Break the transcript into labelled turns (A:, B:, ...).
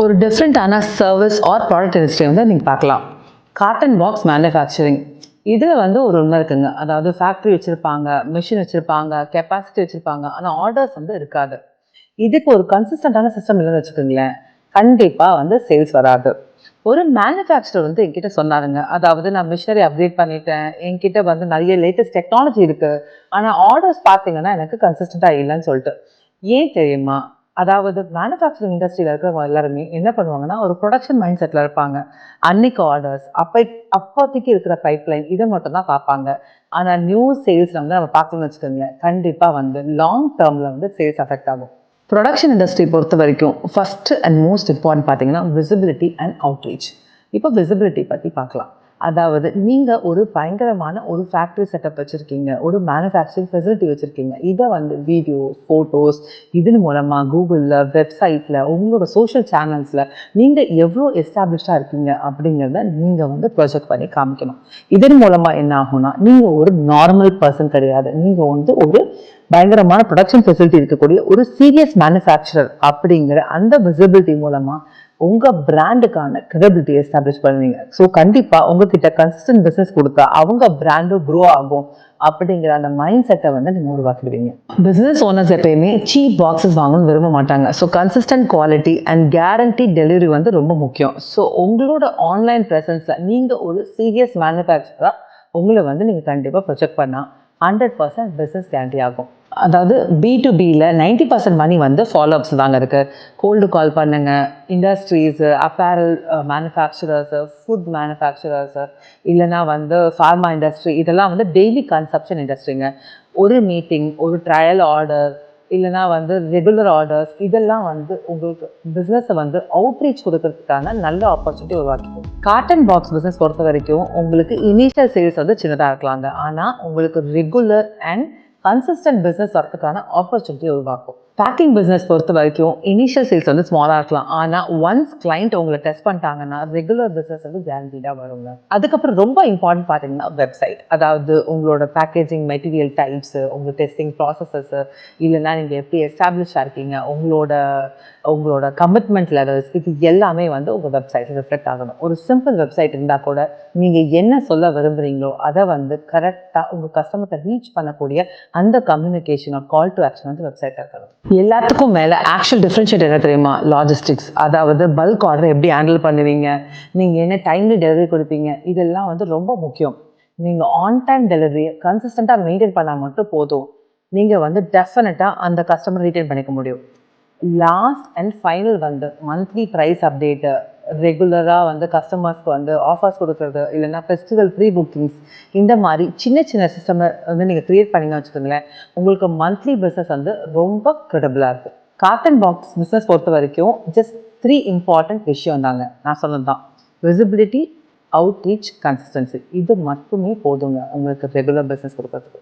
A: ஒரு டிஃப்ரெண்ட்டான service our product industry வந்து நீங்கள் பார்க்கலாம். காட்டன் பாக்ஸ் மேனுஃபேக்சரிங் இதில் வந்து ஒரு உண்மை இருக்குங்க. அதாவது ஃபேக்ட்ரி வச்சுருப்பாங்க, மிஷின் வச்சுருப்பாங்க, கெப்பாசிட்டி வச்சுருப்பாங்க. ஆனால் ஆர்டர்ஸ் வந்து இருக்காது. இதுக்கு ஒரு கன்சிஸ்டண்ட்டான சிஸ்டம் இல்லைன்னு வச்சுக்கோங்களேன், கண்டிப்பாக வந்து சேல்ஸ் வராது. ஒரு மேனுஃபேக்சரர் வந்து என்கிட்ட சொன்னாருங்க. அதாவது நான் மிஷினரி அப்கிரேட் பண்ணிட்டேன், என்கிட்ட வந்து நிறைய லேட்டஸ்ட் டெக்னாலஜி இருக்குது, ஆனால் ஆர்டர்ஸ் பார்த்தீங்கன்னா எனக்கு கன்சிஸ்டண்ட்டாக இல்லைன்னு சொல்லிட்டு. ஏன் தெரியுமா? அதாவது மேனுஃபேக்சரிங் இண்டஸ்ட்ரியில் இருக்கிறவங்க எல்லாருமே என்ன பண்ணுவாங்கன்னா, ஒரு ப்ரொடக்ஷன் மைண்ட் செட்டில் இருப்பாங்க. அன்னைக்கு ஆர்டர்ஸ், அப்போதைக்கு இருக்கிற பைப்லைன் இதை மட்டும் தான் பார்ப்பாங்க. ஆனால் நியூ சேல்ஸ் வந்து நம்ம பார்க்கணும்னு வச்சுக்கோங்களேன், கண்டிப்பாக வந்து லாங் டேர்மில் வந்து சேல்ஸ் அஃபெக்ட் ஆகும். ப்ரொடக்ஷன் இண்டஸ்ட்ரி பொறுத்த வரைக்கும் ஃபஸ்ட்டு அண்ட் மோஸ்ட் இம்பார்ட்டன்ட் பார்த்தீங்கன்னா விசிபிலிட்டி அண்ட் அவுட்ரீச். இப்போ விசிபிலிட்டி பற்றி பார்க்கலாம். அதாவது நீங்கள் ஒரு பயங்கரமான ஒரு ஃபேக்ட்ரி செட்டப் வச்சுருக்கீங்க, ஒரு மேனுஃபேக்சரிங் ஃபெசிலிட்டி வச்சுருக்கீங்க. இதை வந்து வீடியோ, ஃபோட்டோஸ் இதன் மூலமாக கூகுளில், வெப்சைட்டில், உங்களோட சோஷியல் சேனல்ஸில் நீங்கள் எவ்வளோ எஸ்டாப்ளிஷ்டாக இருக்கீங்க அப்படிங்கிறத நீங்கள் வந்து ப்ரொஜெக்ட் பண்ணி காமிக்கணும். இதன் மூலமாக என்ன ஆகும்னா, நீங்கள் ஒரு நார்மல் பர்சன் கிடையாது, நீங்கள் வந்து ஒரு பயங்கரமான ப்ரொடக்ஷன் ஃபெசிலிட்டி இருக்கக்கூடிய ஒரு சீரியஸ் மேனுஃபேக்சரர் அப்படிங்கிற அந்த விசிபிலிட்டி மூலமாக உங்கள் பிராண்டுக்கான கிரெடிபிலிட்டி எஸ்டாப்ளிஷ் பண்ணுவீங்க. ஸோ கண்டிப்பாக உங்ககிட்ட கன்சிஸ்டன்ட் பிஸ்னஸ் கொடுத்தா அவங்க பிராண்டும் க்ரோ ஆகும் அப்படிங்கிற அந்த மைண்ட் செட்டை வந்து நீங்கள் உருவாக்கிடுவீங்க. பிஸ்னஸ் ஓனர்ஸ் எப்பயுமே சீப் பாக்ஸஸ் வாங்கணும்னு விரும்ப மாட்டாங்க. So consistent quality and guarantee delivery வந்து ரொம்ப முக்கியம். ஸோ உங்களோட ஆன்லைன் ப்ரெசன்ஸில் நீங்கள் ஒரு சீரியஸ் மேனுஃபேக்சராக உங்களை வந்து நீங்கள் கண்டிப்பாக ப்ரொஜெக்ட் பண்ணால் 100% பிஸ்னஸ் கேரண்டி ஆகும். அதாவது B2Bயில் 90% மணி வந்து ஃபாலோஅப்ஸ் தாங்க இருக்குது. கோல்டு கால் பண்ணுங்கள், industries, apparel manufacturers, food manufacturers, இல்லைனா வந்து ஃபார்மா இண்டஸ்ட்ரி, இதெல்லாம் வந்து டெய்லி கன்சப்ஷன் இண்டஸ்ட்ரிங்க. ஒரு மீட்டிங், ஒரு ட்ரையல் ஆர்டர், இல்லைனா வந்து ரெகுலர் ஆர்டர்ஸ், இதெல்லாம் வந்து உங்களுக்கு பிஸ்னஸை வந்து அவுட்ரீச் கொடுக்கறதுக்கான நல்ல ஆப்பர்ச்சுனிட்டி உருவாக்கிக்கும். காட்டன் பாக்ஸ் பிஸ்னஸ் பொறுத்த வரைக்கும் உங்களுக்கு இனிஷியல் சேல்ஸ் வந்து சின்னதாக இருக்கலாங்க, ஆனால் உங்களுக்கு ரெகுலர் அண்ட் கன்சிஸ்டன்ட் பிஸ்னஸ் வரதுக்கான ஆப்பர்ச்சுனிட்டி உருவாக்கும். பேக்கிங் பிஸ்னஸ் பொறுத்த வரைக்கும் இனிஷியல் சேல்ஸ் வந்து ஸ்மாலாக இருக்கலாம், ஆனால் ஒன்ஸ் கிளைண்ட் உங்களை டெஸ்ட் பண்ணிட்டாங்கன்னா ரெகுலர் பிஸ்னஸ் வந்து கேரண்டீடாக வருங்க. அதுக்கப்புறம் ரொம்ப இம்பார்ட்டன்ட் பார்த்தீங்கன்னா வெப்சைட். அதாவது உங்களோட பேக்கேஜிங் மெட்டீரியல் டைப்ஸு, உங்கள் டெஸ்டிங் ப்ராசஸஸு, இல்லைன்னா நீங்கள் எப்படி எஸ்டாப்ளிஷ்டாக இருக்கீங்க, உங்களோட கமிட்மெண்ட் லெவல்ஸ், இது எல்லாமே வந்து உங்கள் வெப்சைட்டில் ரிஃப்ளெக்ட் ஆகணும். ஒரு சிம்பிள் வெப்சைட் இருந்தால் கூட நீங்கள் என்ன சொல்ல விரும்புகிறீங்களோ அதை வந்து கரெக்டாக உங்கள் கஸ்டமர்கிட்ட ரீச் பண்ணக்கூடிய அந்த கம்யூனிகேஷன் கால் டு ஆக்ஷன் வந்து வெப்சைட் இருக்கணும். எல்லாத்துக்கும் மேலே ஆக்சுவல் டிஃப்ரென்ஷியேட் என்ன தெரியுமா? லாஜிஸ்டிக்ஸ். அதாவது பல்க் ஆர்டர் எப்படி ஹேண்டில் பண்ணுவீங்க, நீங்கள் என்ன டைம்லி டெலிவரி கொடுப்பீங்க, இதெல்லாம் வந்து ரொம்ப முக்கியம். நீங்கள் ஆன் டைம் டெலிவரியை கன்சிஸ்டண்ட்டாக மெயின்டைன் பண்ணால் மட்டும் போதும், நீங்கள் வந்து டெஃபினட்டாக அந்த கஸ்டமர் ரீட்டைன் பண்ணிக்க முடியும். லாஸ்ட் அண்ட் ஃபைனல் வந்து மந்த்லி ப்ரைஸ் அப்டேட்டு, ரெகுலராக வந்து கஸ்டமர்ஸ்க்கு வந்து ஆஃபர்ஸ் கொடுக்குறது, இல்லைன்னா ஃபெஸ்டிவல் ப்ரீ புக்கிங்ஸ், இந்த மாதிரி சின்ன சின்ன சிஸ்டம் வந்து நீங்கள் க்ரியேட் பண்ணிங்க வச்சுக்கோங்களேன், உங்களுக்கு மந்த்லி பிஸ்னஸ் வந்து ரொம்ப க்ரெடிபிளாக இருக்குது. காட்டன் பாக்ஸ் பிஸ்னஸ் பொறுத்த வரைக்கும் ஜஸ்ட் 3 இம்பார்ட்டன்ட் விஷயம் தாங்க நான் சொன்னது தான். விசிபிலிட்டி, அவுட்ரீச், கன்சிஸ்டன்சி, இது மட்டுமே போதுங்க உங்களுக்கு ரெகுலர் பிஸ்னஸ் கொடுக்கறதுக்கு.